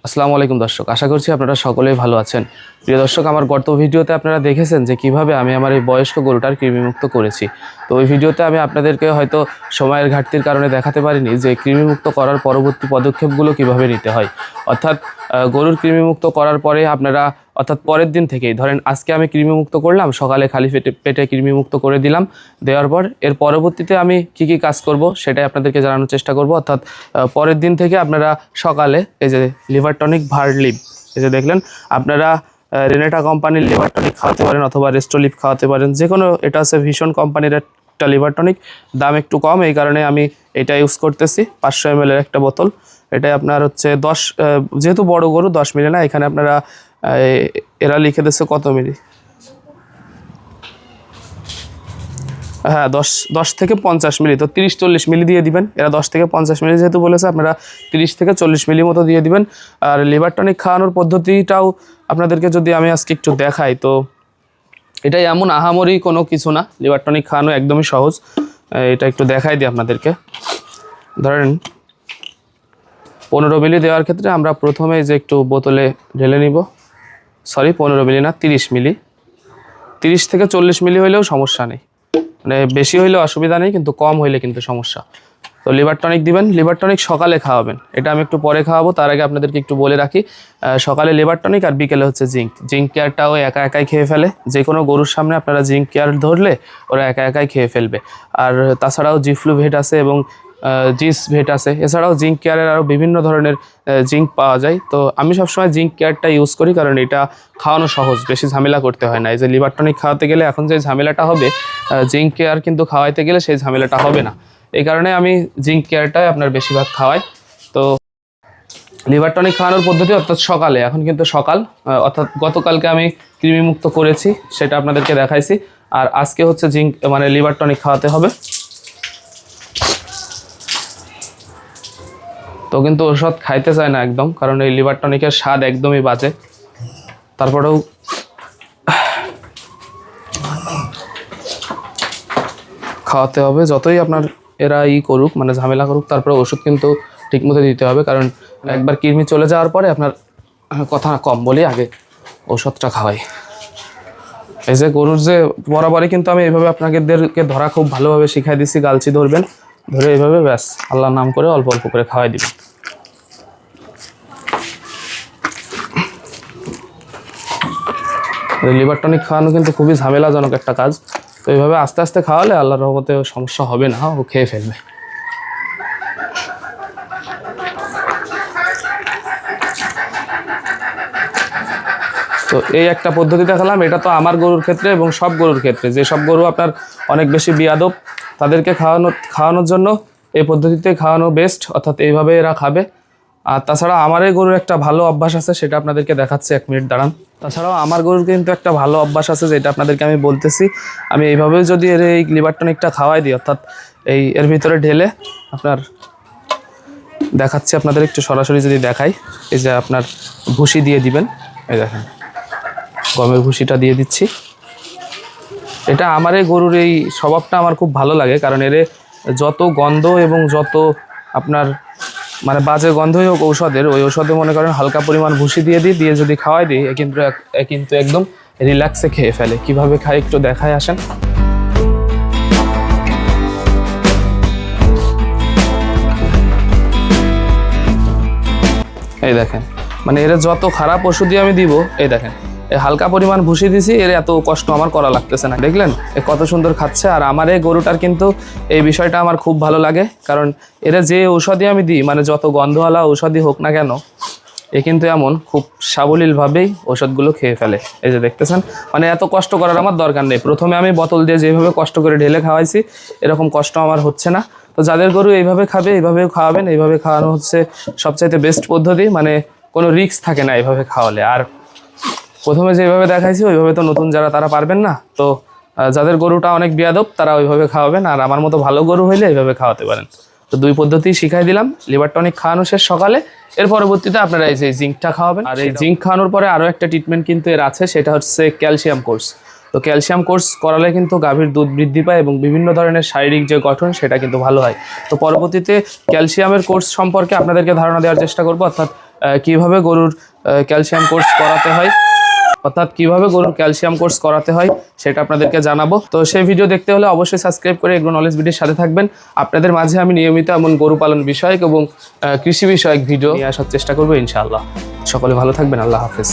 আসসালামু আলাইকুম দর্শক, আশা করছি আপনারা সকলেই ভালো আছেন। প্রিয় দর্শক, আমার গত ভিডিওতে আপনারা দেখেছেন যে কিভাবে আমি আমার এই বয়স্ক গরুটার কৃমিমুক্ত করেছি। তো ওই ভিডিওতে আমি আপনাদেরকে হয়তো সময়ের ঘাটতির কারণে দেখাতে পারিনি যে কৃমিমুক্ত করার পরবর্তী পদক্ষেপগুলো কিভাবে নিতে হয়। অর্থাৎ গরুর কৃমিমুক্ত করার পরে আপনারা পরের দিন থেকেই ধরেন আজকে আমি কৃমিমুক্ত করলাম, সকালে খালি পেটে কৃমিমুক্ত করে দিলাম। দেওয়ার পর এর পরবর্তীতে আমি কি কি কাজ করব সেটাই আপনাদেরকে জানানোর চেষ্টা করব। অর্থাৎ পরের দিন থেকে আপনারা সকালে এই যে লিভার টনিক ভার্লিভ, এই যে দেখলেন আপনারা রেনেটা কোম্পানির লিভার টনিক খাওয়াতে পারেন অথবা রেস্টোলিভ খাওয়াতে পারেন, যে কোনো। এটা হচ্ছে ভীষণ কোম্পানির একটা লিভার টনিক, দাম একটু কম, এই কারণে আমি এটা ইউজ করতেছি। 500 ml এর একটা বোতল। এটাই আপনার হচ্ছে 10, যেহেতু বড় গরু 10 মিলি না, এখানে আপনারা এরা লিখে দিচ্ছে কত মিলি, হ্যাঁ 10 থেকে 50 মিলি, তো 30-40 মিলি দিয়ে দিবেন। এরা 10 থেকে 50 মিলি যেহেতু বলেছে, আপনারা 30 থেকে 40 মিলি মতো দিয়ে দিবেন। আর লিভার টনিক খাওয়ানোর পদ্ধতিটাও আপনাদেরকে যদি আমি আজকে একটু দেখাই, তো এটাই এমন আহামরি কোনো কিছু না, লিভার টনিক খাওয়ানো একদমই সহজ। এটা একটু দেখাই দিই আপনাদেরকে। ধরেন 15 মিলি দেওয়ার ক্ষেত্রে আমরা প্রথমে যে একটু বোতলে ঢেলে নিব, সরি 15 মিলি না, 30 মিলি। 30 থেকে 40 মিলি হইলেও সমস্যা নেই, মানে বেশি হইলেও অসুবিধা নেই, কিন্তু কম হইলে কিন্তু সমস্যা। তো লিভার টনিক দিবেন। লিভার টনিক সকালে খাওয়াবেন, এটা আমি একটু পরে খাওয়াবো। তার আগে আপনাদেরকে একটু বলে রাখি, সকালে লিভার টনিক আর বিকেলে হচ্ছে জিঙ্ক কেয়ারটাও একা একাই খেয়ে ফেলে। যে কোনো গরুর সামনে আপনারা জিঙ্ক কেয়ার ধরলে ওরা একা একাই খেয়ে ফেলবে। আর তাছাড়াও জিফ্লু ভেট আছে এবং জিস ভেট আছে। এছাড়াও জিঙ্ক কেয়ারের আরও বিভিন্ন ধরনের জিঙ্ক পাওয়া যায়। তো আমি সবসময় জিঙ্ক কেয়ারটা ইউজ করি, কারণ এটা খাওয়ানো সহজ, বেশি ঝামেলা করতে হয় না। এই যে লিভার টনিক খাওয়াতে গেলে এখন যে ঝামেলাটা হবে, জিঙ্ক কেয়ার কিন্তু খাওয়াইতে গেলে সেই ঝামেলাটা হবে না। এই কারণে আমি জিঙ্ক কেয়ারটাই আপনার বেশিরভাগ খাওয়াই। তো লিভার টনিক খাওয়ানোর পদ্ধতি অর্থাৎ সকালে, এখন কিন্তু সকাল, অর্থাৎ গতকালকে আমি কৃমিমুক্ত করেছি, সেটা আপনাদেরকে দেখাইছি। আর আজকে হচ্ছে মানে লিভার টনিক খাওয়াতে হবে। তো কিন্তু ওষুধ খাইতে চায় না একদম, কারণ এই লিভার টনিকের স্বাদ একদমই বাজে। তারপরেও খাওয়াতে হবে, যতই আপনার এরা করুক, মানে ঝামেলা করুক, তারপরে ওষুধ কিন্তু ঠিকমতো দিতে হবে। কারণ একবার কৃমি চলে যাওয়ার পরে আপনার কথা কম বলি, আগে ওষুধটা খাওয়াই। এই যে গরুর যে বরাবরই কিন্তু আমি এইভাবে আপনাদেরকে ধরা খুব ভালোভাবে শিখাই দিচ্ছি। গালছি ধরবেন, ধরে এইভাবে ব্যাস আল্লাহর নাম করে অল্প অল্প করে খাওয়াই দিবেন। লিভার টনিক খাওয়ানো কিন্তু খুবই ঝামেলাজনক একটা কাজ। তো এইভাবে আস্তে আস্তে খাওয়ালে আল্লাহর রহমতে সমস্যা হবে না, ও খেয়ে ফেলবে। তো এই একটা পদ্ধতি দেখালাম, এটা তো আমার গরুর ক্ষেত্রে এবং সব গরুর ক্ষেত্রে। যে সব গরু আপনার অনেক বেশি বিয়াদব, তাদেরকে খাওয়ানোর জন্য এই পদ্ধতিতে খাওয়ানো বেস্ট, অর্থাৎ এইভাবে এরা খাবে। আর তাছাড়া আমার এই গরুর একটা ভালো অভ্যাস আছে, সেটা আপনাদেরকে দেখাচ্ছি, 1 মিনিট দাঁড়ান। তাছাড়াও আমার গরুর কিন্তু একটা ভালো অভ্যাস আছে, যেটা আপনাদেরকে আমি বলতেছি। আমি এইভাবে যদি এই লিভার টনিকটা খাওয়াই দিই, অর্থাৎ এর ভিতরে ঢেলে আপনার দেখাচ্ছি, আপনাদের একটু সরাসরি যদি দেখাই। এই যে আপনার ভুসি দিয়ে দিবেন, এই দেখেন গমের ভুসিটা দিয়ে দিচ্ছি। এটা আমার এই গরুর এই স্বভাবটা আমার খুব ভালো লাগে, কারণ এর যত গন্ধ এবং যত আপনার মানে বাজে গন্ধই হোক ঔষধের, ওই ঔষধে মনে করেন হালকা পরিমাণ ভুসি দিয়ে যদি খাওয়াই দিই, কিন্তু একদম রিল্যাক্সে খেয়ে ফেলে। কিভাবে খায় একটু দেখায় আসেন। এই দেখেন, মানে এর যত খারাপ ওষুধই আমি দিব, এই দেখেন হালকা পরিমাণ ভুসি দিছি, এর এত কষ্ট আমার করা লাগতেছে না। দেখলেন কত সুন্দর খাচ্ছে। আর আমার এই গরুটার কিন্তু এই বিষয়টা আমার খুব ভালো লাগে, কারণ এরা যে ঔষধি আমি দিই, মানে যত গন্ধওয়ালা ঔষধি হোক না কেন, এ কিন্তু এমন খুব সাবলীলভাবেই ওষুধগুলো খেয়ে ফেলে। এই যে দেখতেছেন, মানে এত কষ্ট করার আমার দরকার নেই। প্রথমে আমি বোতল দিয়ে যেভাবে কষ্ট করে ঢেলে খাওয়াইছি, এরকম কষ্ট আমার হচ্ছে না। তো যাদের গরু এইভাবে খাবে, এইভাবেও খাওয়াবেন। এইভাবে খাওয়ানো হচ্ছে সবচাইতে বেস্ট পদ্ধতি, মানে কোনো রিস্ক থাকে না এইভাবে খাওয়ালে। আর প্রথমে যেভাবে দেখাইছি ওইভাবে তো নতুন যারা তারা পারবেন না। তো যাদের গরুটা অনেক বিয়াদব তারা ওইভাবে খাওয়াবেন, আর আমার মতো ভালো গরু হইলে এইভাবে খাওয়াতে পারেন। তো 2 পদ্ধতি শিখাই দিলাম। লিভার টনিক খাওয়ানো শেষ সকালে, এর পরবর্তীতে আপনারা এই যে জিঙ্কটা খাওয়াবেন। আর এই জিঙ্ক খাওয়ানোর পরে আরও একটা ট্রিটমেন্ট কিন্তু এর আছে, সেটা হচ্ছে ক্যালসিয়াম কোর্স। তো ক্যালসিয়াম কোর্স করালে কিন্তু গাভীর দুধ বৃদ্ধি পায় এবং বিভিন্ন ধরনের শারীরিক যে গঠন সেটা কিন্তু ভালো হয়। তো পরবর্তীতে ক্যালসিয়ামের কোর্স সম্পর্কে আপনাদেরকে ধারণা দেওয়ার চেষ্টা করব, অর্থাৎ কিভাবে গরুর ক্যালসিয়াম কোর্স করাতে হয়, অর্থাৎ কিভাবে গরুর ক্যালসিয়াম কোর্স করাতে হয় সেটা আপনাদেরকে জানাবো। তো সেই ভিডিও দেখতে হলে অবশ্যই সাবস্ক্রাইব করে এগ্রো নলেজ ভিডিওর সাথে থাকবেন। আপনাদের মাঝে আমি নিয়মিত এমন গরু পালন বিষয়ক এবং কৃষি বিষয়ক ভিডিও নিয়ে আসার চেষ্টা করবো ইনশাআল্লাহ। সকলে ভালো থাকবেন, আল্লাহ হাফেজ।